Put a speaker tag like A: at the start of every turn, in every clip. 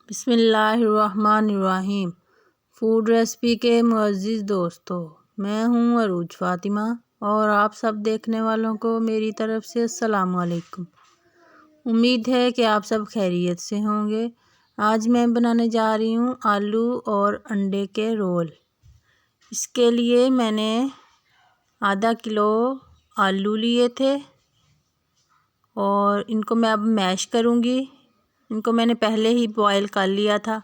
A: बिस्मिल्लाहिर्रहमानिर्रहीम। Food recipe के मुअज़्ज़िज़ दोस्तों, मैं हूँ अरूज फ़ातिमा और आप सब देखने वालों को मेरी तरफ़ से अस्सलाम वालेकुम। उम्मीद है कि आप सब खैरियत से होंगे। आज मैं बनाने जा रही हूँ आलू और अंडे के रोल। इसके लिए मैंने आधा किलो आलू लिए थे और इनको मैं अब मैश करूँगी। इनको मैंने पहले ही बॉयल कर लिया था।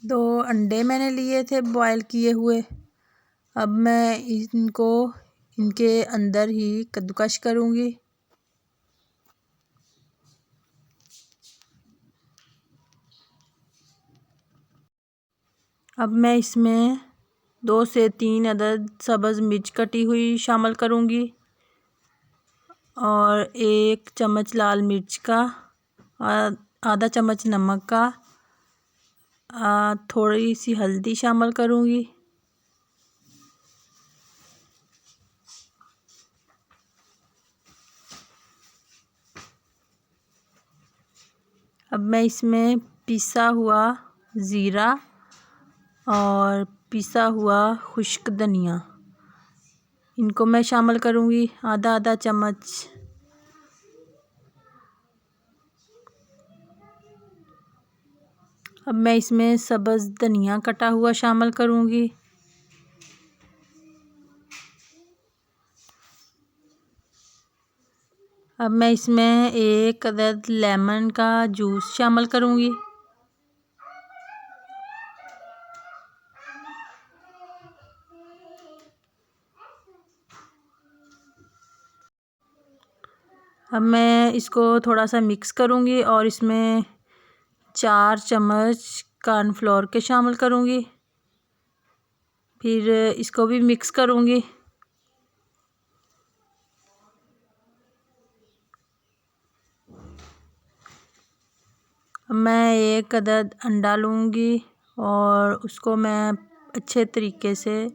A: दो अंडे मैंने लिए थे बॉयल किए हुए। अब मैं इनको इनके अंदर ही कद्दूकश करूँगी। अब मैं इसमें 2 से 3 अदद सब्ज़ मिर्च कटी हुई शामिल करूँगी और 1 चम्मच लाल मिर्च का, आधा चम्मच नमक का, थोड़ी सी हल्दी शामिल करूँगी। अब मैं इसमें पिसा हुआ ज़ीरा और पिसा हुआ खुश्क धनिया, इनको मैं शामिल करूँगी आधा आधा चम्मच। अब मैं इसमें सब्ज़ धनिया कटा हुआ शामिल करूँगी। अब मैं इसमें 1 अदद लेमन का जूस शामिल करूँगी। अब मैं इसको थोड़ा सा मिक्स करूँगी और इसमें 4 चम्मच कॉर्नफ्लोर के शामिल करूँगी। फिर इसको भी मिक्स करूँगी। अब मैं 1 अदद अंडा लूँगी और उसको मैं अच्छे तरीके से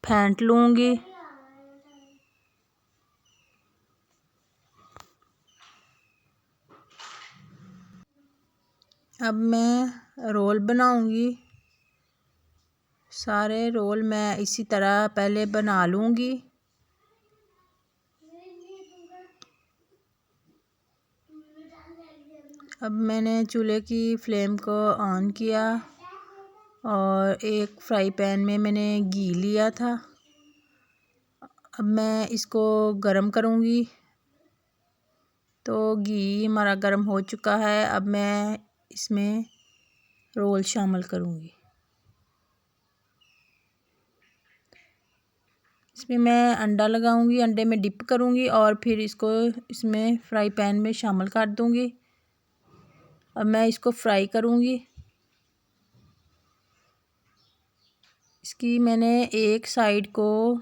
A: फेंट लूँगी। अब मैं रोल बनाऊँगी। सारे रोल मैं इसी तरह पहले बना लूँगी। अब मैंने चूल्हे की फ्लेम को ऑन किया और एक फ्राई पैन में मैंने घी लिया था। अब मैं इसको गरम करूँगी। तो घी हमारा गरम हो चुका है। अब मैं इसमें रोल शामिल करूँगी। इसमें मैं अंडा लगाऊँगी, अंडे में डिप करूँगी और फिर इसको इसमें फ्राई पैन में शामिल कर दूँगी। अब मैं इसको फ्राई करूँगी। इसकी मैंने एक साइड को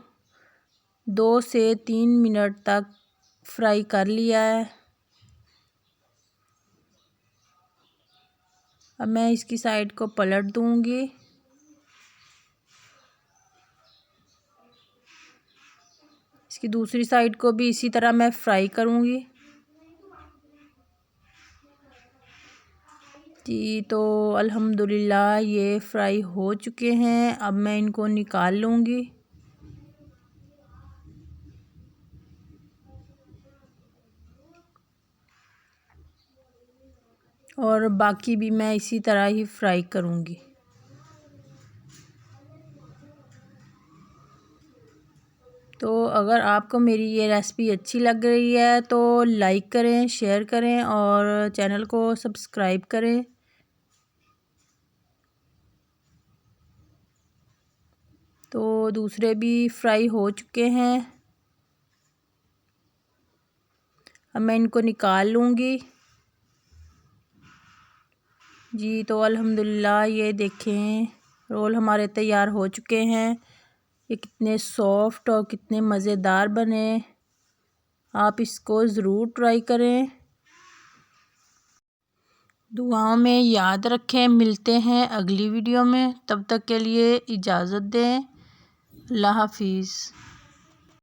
A: 2 से 3 मिनट तक फ्राई कर लिया है। अब मैं इसकी साइड को पलट दूँगी। इसकी दूसरी साइड को भी इसी तरह मैं फ्राई करूँगी। जी, तो अल्हम्दुलिल्लाह ये फ्राई हो चुके हैं। अब मैं इनको निकाल लूँगी। और बाकी भी मैं इसी तरह ही फ्राई करूँगी। तो अगर आपको मेरी ये रेसिपी अच्छी लग रही है तो लाइक करें, शेयर करें और चैनल को सब्सक्राइब करें। तो दूसरे भी फ्राई हो चुके हैं। अब मैं इनको निकाल लूँगी। जी, तो अल्हम्दुलिल्लाह ये देखें रोल हमारे तैयार हो चुके हैं। ये कितने सॉफ्ट और कितने मज़ेदार बने। आप इसको ज़रूर ट्राई करें। दुआओं में याद रखें। मिलते हैं अगली वीडियो में। तब तक के लिए इजाज़त दें। अल्लाह हाफिज़।